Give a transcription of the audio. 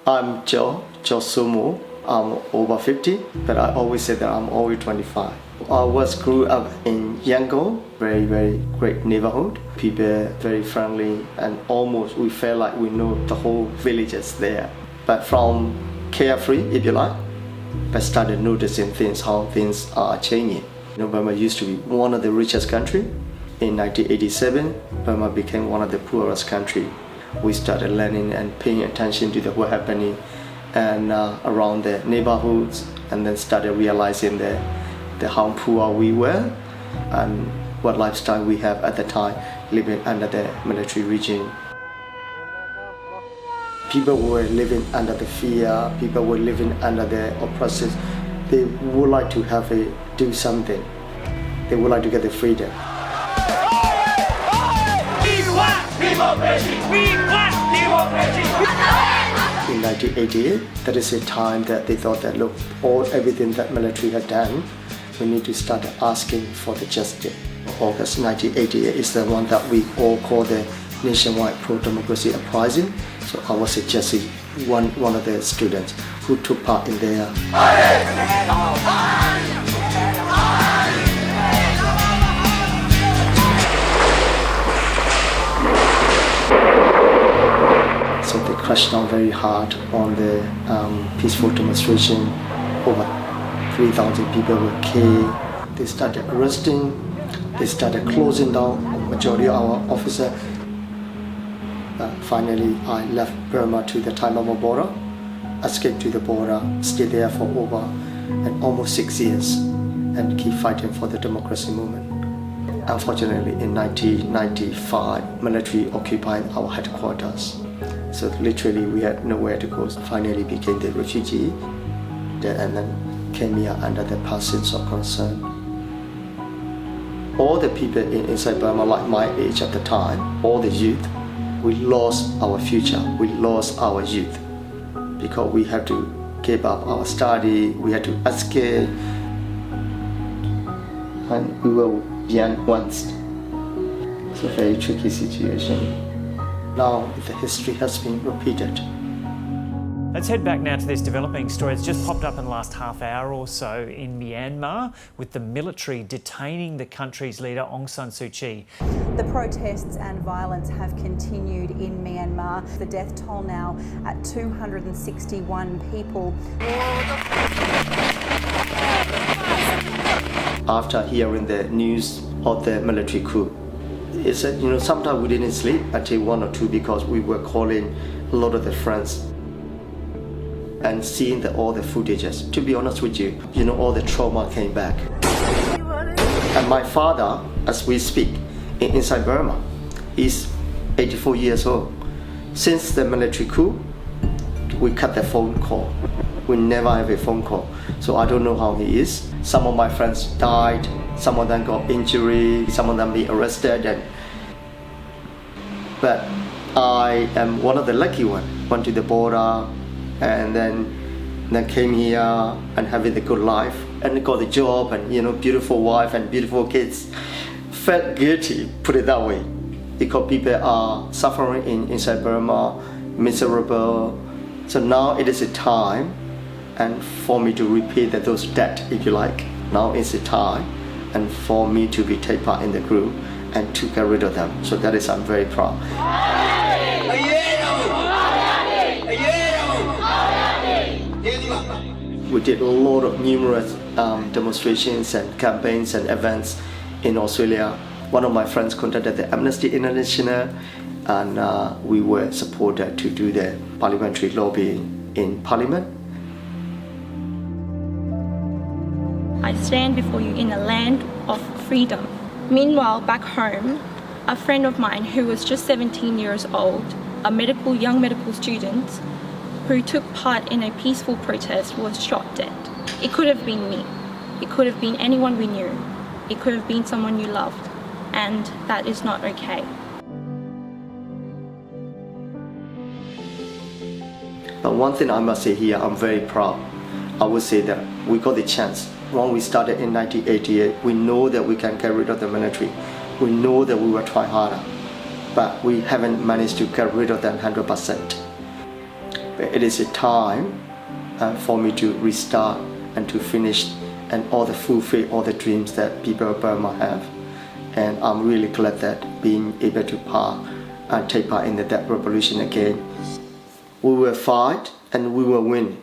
I'm Kyaw Sumo. I'm over 50, but I always say that I'm always 25. Grew up in Yangon, very great neighborhood. People very friendly, and almost we felt like we know the whole villages there. But from carefree, if you like, I started noticing how things are changing. Burma used to be one of the richest countries. In 1987, Burma became one of the poorest countries. We started learning and paying attention to what happening and around the neighborhoods, and then started realizing how poor we were and what lifestyle we have at the time living under the military regime. People were living under the fear, people were living under the oppressors. They would like to do something. They would like to get the freedom. In 1988, that is a time that they thought that everything that military had done, we need to start asking for the justice. August 1988 is the one that we all call the nationwide pro-democracy uprising. So I was just one of the students who took part in there. So they crashed down very hard on the peaceful demonstration. Over 3,000 people were killed. They started arresting. They started closing down the majority of our officers. Finally, I left Burma to the Thai Myanmar border, escaped to the border, stayed there for over almost 6 years, and keep fighting for the democracy movement. Unfortunately, in 1995, military occupied our headquarters. So literally, we had nowhere to go. Finally, became the refugee, and then came here under the passage of concern. All the people inside Burma, like my age at the time, all the youth, we lost our future, we lost our youth, because we had to give up our study, we had to escape, and we were young once. It's a very tricky situation. Now the history has been repeated. Let's head back now to this developing story. It's just popped up in the last half hour or so in Myanmar, with the military detaining the country's leader Aung San Suu Kyi. The protests and violence have continued in Myanmar. The death toll now at 261 people. After hearing the news of the military coup, it said, sometimes we didn't sleep until 1 or 2 because we were calling a lot of the friends and seeing all the footages. To be honest with you, all the trauma came back. And my father, as we speak, inside Burma, he's 84 years old. Since the military coup, we cut the phone call. We never have a phone call. So I don't know how he is. Some of my friends died, some of them got injury, some of them be arrested. But I am one of the lucky ones. Went to the border, and then came here and having a good life and got a job and beautiful wife and beautiful kids. Felt guilty, put it that way, because people are suffering inside Burma, miserable. So now it is a time and for me to repay those debt, if you like. Now is the time and for me to take part in the group and to get rid of them. So that is, I'm very proud. We did a lot of numerous demonstrations and campaigns and events in Australia. One of my friends contacted the Amnesty International, and we were supported to do the parliamentary lobbying in Parliament. I stand before you in a land of freedom. Meanwhile, back home, a friend of mine who was just 17 years old, a young medical student, who took part in a peaceful protest was shot dead. It could have been me. It could have been anyone we knew. It could have been someone you loved. And that is not okay. But one thing I must say here, I'm very proud. I would say that we got the chance. When we started in 1988, we know that we can get rid of the military. We know that we will try harder. But we haven't managed to get rid of them 100%. It is a time for me to restart and to finish and fulfill all the dreams that people of Burma have. And I'm really glad that being able to take part in that revolution again. We will fight and we will win.